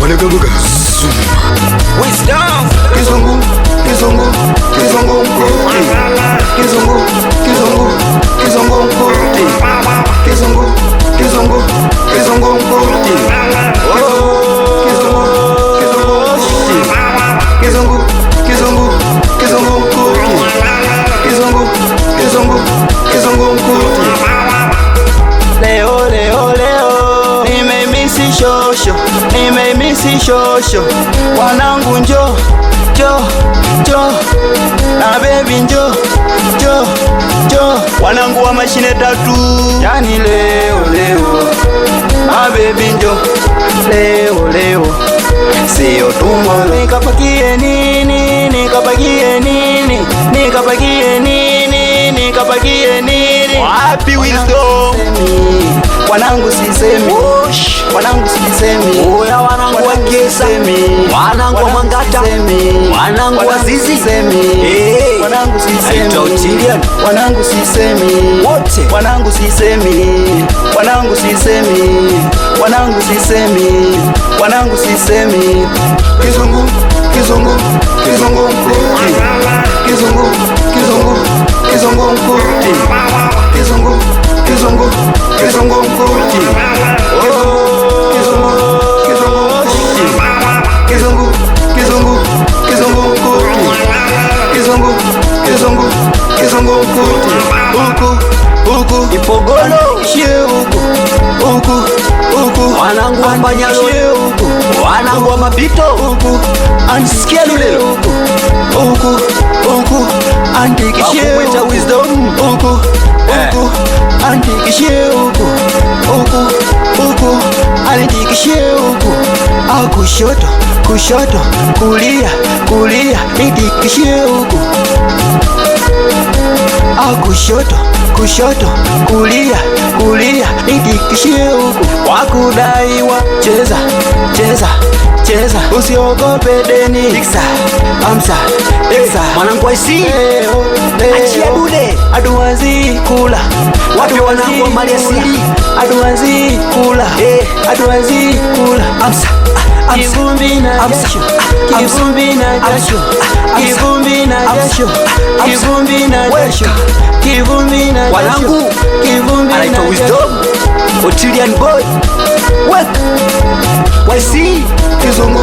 Wanagabuga Wisdom Kizungu, kizungu, kizungu mkuti Kizungu, kizungu, kizungu mkuti Kizungu, kizungu, kizungu mkuti Kizungu, kizungu, kizungu, kizungu mkuti Kizungu, kizungu, kizungu mkuti Leo, leo, leo nimemisi shosho, nimemisi shosho. Wanangu njo, jo, jo, na baby njo, jo, jo. Wanangu wa mashine tatu, yani leo, leo, na baby njo, leo, leo. Sio tumbo, nikapakie nini, nikapakie nini, nikapakie nini, nikapakie nini. Wapi Wisdom? Wanangu sisemi, wanangu sisemi, oya wanangu wa Kesa, wanangu wa Mangata, wanangu wa Zizi, wanangu sisemi, wanangu sisemi, wote wanangu sisemi, wanangu sisemi, wanangu sisemi, wanangu sisemi. Kizungu, kizungu, kizungu mkuti Kizungu, kizungu, kizungu mkuti Kizungu, kizungu, kizungu mkuti Kizungu, kizungu, kizungu, kizungu mkuti Kizungu, kizungu, kizungu mkuti Huku, huku, Ipogolo, shie huku, huku, huku wanangu wa Mbanyalo, huku, wanangu wa Mapito, huku anisikia lule huku, huku, huku andikishie wakumwita huku Wisdom, huku, huku andikishie huku, huku, huku andikishie huku kushoto, kushoto, kulia, kulia nidikishie huku kushoto, kushoto, kulia, kulia nidikishie huku wakudaiwa cheza, cheza, cheza usiogope deni Diksa, Amsa, Diksa mwanangu wa Isi, achia dude, aduwazi kula wapi wanangu wa Mali Asili, aduwazi kula aduwazi kula Amsa, kivumbi na jasho, kivumbi na jasho, kivumbi na jasho, kivumbi na jasho, kivumbi na jasho, wanangu kivumbi na anaitwa Wisdom, Otilian boy, wek wa Isi, kizungu,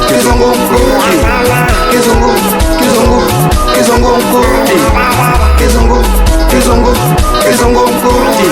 kizungu mkuti Kizungu, kizungu, kizungu mkuti Kizungu, kizungu, kizungu mkuti